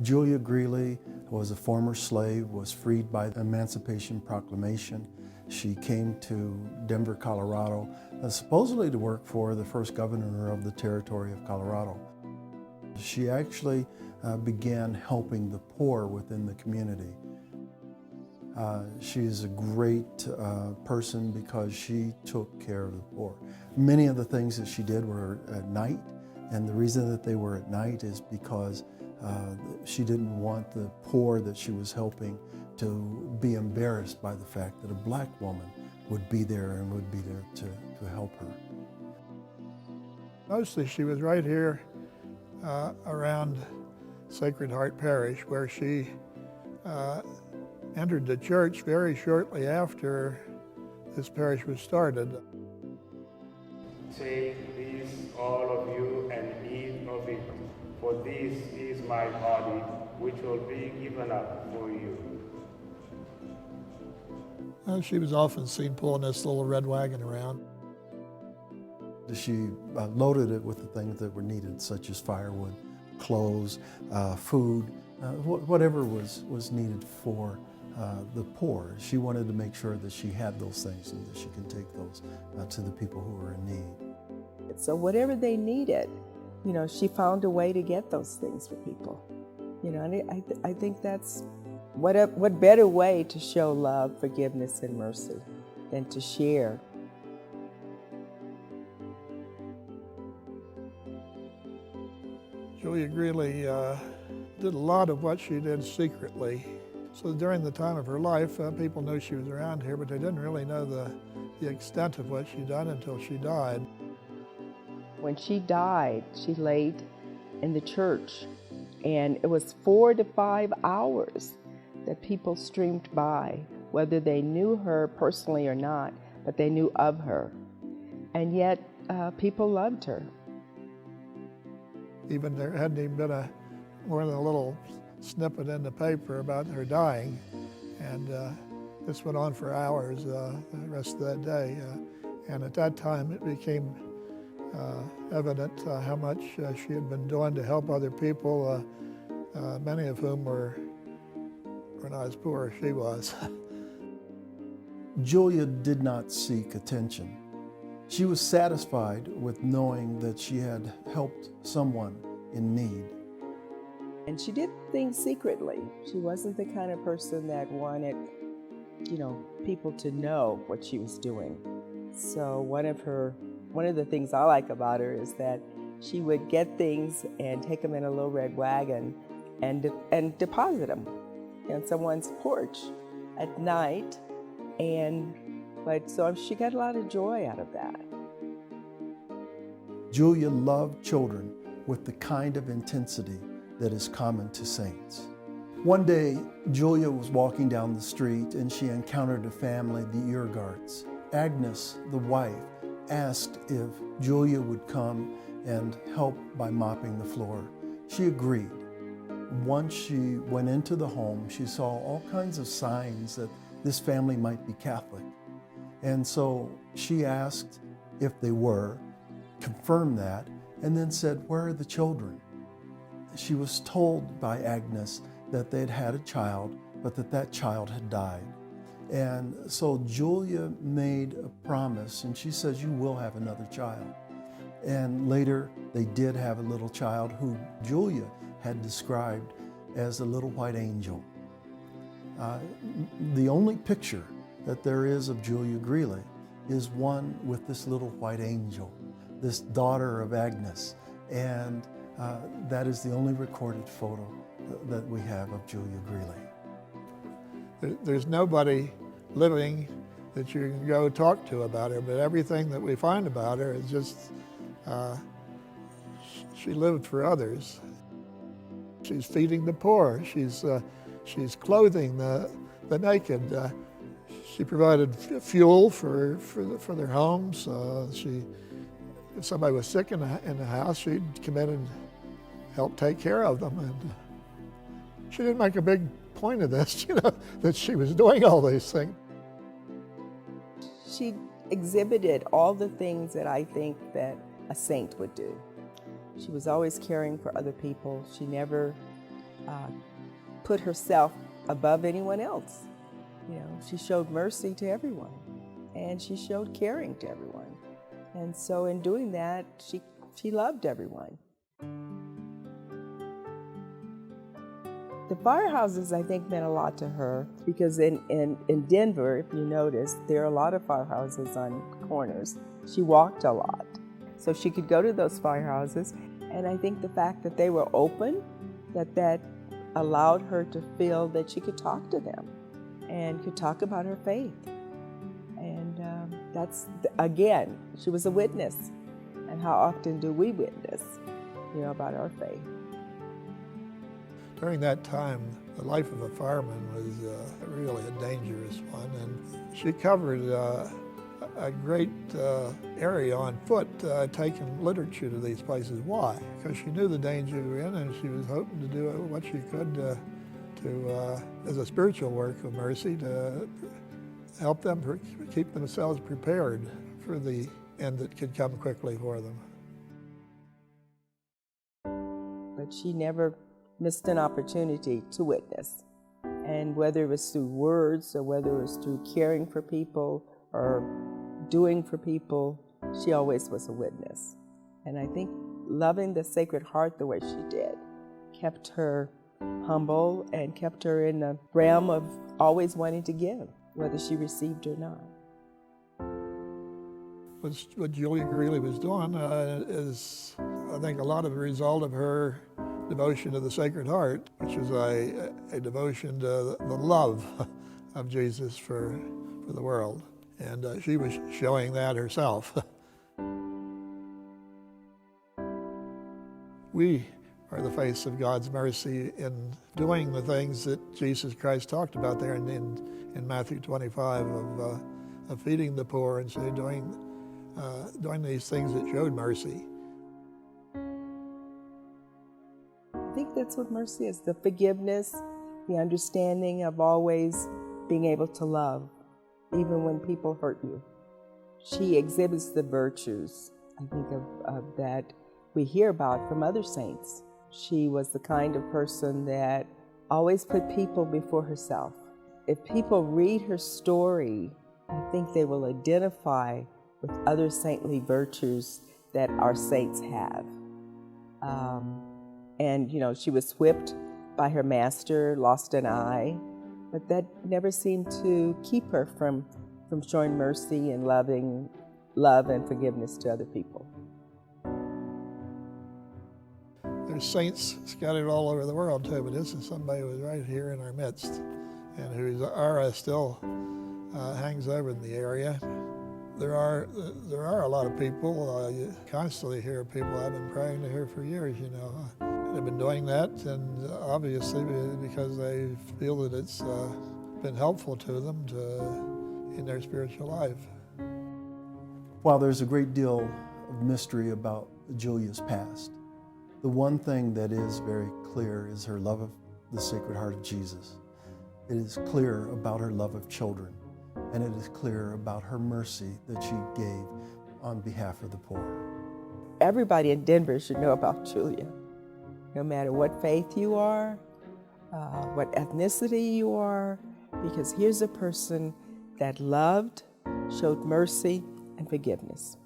Julia Greeley was a former slave, was freed by the Emancipation Proclamation. She came to Denver, Colorado, supposedly to work for the first governor of the territory of Colorado. She actually began helping the poor within the community. She's a great person because she took care of the poor. Many of the things that she did were at night, and the reason that they were at night is because she didn't want the poor that she was helping to be embarrassed by the fact that a black woman would be there and would be there to help her. Mostly she was right here around Sacred Heart Parish, where she entered the church very shortly after this parish was started. Take this, all of you, and eat of it, for this is my body, which will be given up for you. She was often seen pulling this little red wagon around. She loaded it with the things that were needed, such as firewood, clothes, food, whatever was needed for the poor. She wanted to make sure that she had those things and that she could take those to the people who were in need. So whatever they needed, you know, she found a way to get those things for people. You know, and I think that's what better way to show love, forgiveness, and mercy than to share. Julia Greeley did a lot of what she did secretly. So during the time of her life, people knew she was around here, but they didn't really know the extent of what she'd done until she died. When she died, she laid in the church, and it was 4 to 5 hours that people streamed by, whether they knew her personally or not, but they knew of her. And yet, people loved her. Even there hadn't even been more than a little snippet in the paper about her dying, and this went on for hours the rest of that day. And at that time, it became evident how much she had been doing to help other people, many of whom were not as poor as she was. Julia did not seek attention. She was satisfied with knowing that she had helped someone in need. And she did things secretly. She wasn't the kind of person that wanted, you know, people to know what she was doing. So one of the things I like about her is that she would get things and take them in a little red wagon and deposit them on someone's porch at night. So she got a lot of joy out of that. Julia loved children with the kind of intensity that is common to saints. One day, Julia was walking down the street and she encountered a family, the Eargarts. Agnes, the wife, asked if Julia would come and help by mopping the floor. She agreed. Once she went into the home, she saw all kinds of signs that this family might be Catholic. And so she asked if they were, confirmed that, and then said, "Where are the children?" She was told by Agnes that they'd had a child, but that child had died. And so Julia made a promise, and she says, "You will have another child." And later, they did have a little child who Julia had described as a little white angel. The only picture that there is of Julia Greeley is one with this little white angel, this daughter of Agnes, and that is the only recorded photo that we have of Julia Greeley. There's nobody living that you can go talk to about her, but everything that we find about her is just, she lived for others. She's feeding the poor, she's clothing the naked. She provided fuel for their homes. If somebody was sick in the house, she'd come in and help take care of them. And she didn't make a big point of this, that she was doing all these things. She exhibited all the things that I think that a saint would do. She was always caring for other people. She never put herself above anyone else. You know, she showed mercy to everyone, and she showed caring to everyone. And so in doing that, she loved everyone. The firehouses, I think, meant a lot to her because in Denver, if you notice, there are a lot of firehouses on corners. She walked a lot. So she could go to those firehouses, and I think the fact that they were open, that allowed her to feel that she could talk to them and could talk about her faith. And that's, again, she was a witness. And how often do we witness, about our faith? During that time, the life of a fireman was really a dangerous one, and she covered a great area on foot taking literature to these places. Why? Because she knew the danger we were in, and she was hoping to do what she could to as a spiritual work of mercy, to help them keep themselves prepared for the end that could come quickly for them. But she never missed an opportunity to witness. And whether it was through words or whether it was through caring for people or doing for people, she always was a witness. And I think loving the Sacred Heart the way she did kept her humble and kept her in the realm of always wanting to give, whether she received or not. What Julia Greeley was doing is, I think, a lot of the result of her devotion to the Sacred Heart, which is a devotion to the love of Jesus for the world. And she was showing that herself. We are the face of God's mercy in doing the things that Jesus Christ talked about there in Matthew 25 of feeding the poor and so doing these things that showed mercy. I think that's what mercy is, the forgiveness, the understanding of always being able to love, even when people hurt you. She exhibits the virtues, I think, of that we hear about from other saints. She was the kind of person that always put people before herself. If people read her story, I think they will identify with other saintly virtues that our saints have. And she was whipped by her master, lost an eye, but that never seemed to keep her from showing mercy and love and forgiveness to other people. There's saints scattered all over the world too, but this is somebody who was right here in our midst and whose aura still hangs over in the area. There are a lot of people, you constantly hear people, I've been praying to her for years, They've been doing that, and obviously because they feel that it's been helpful to them in their spiritual life. While there's a great deal of mystery about Julia's past, the one thing that is very clear is her love of the Sacred Heart of Jesus. It is clear about her love of children, and it is clear about her mercy that she gave on behalf of the poor. Everybody in Denver should know about Julia. No matter what faith you are, what ethnicity you are, because here's a person that loved, showed mercy, and forgiveness.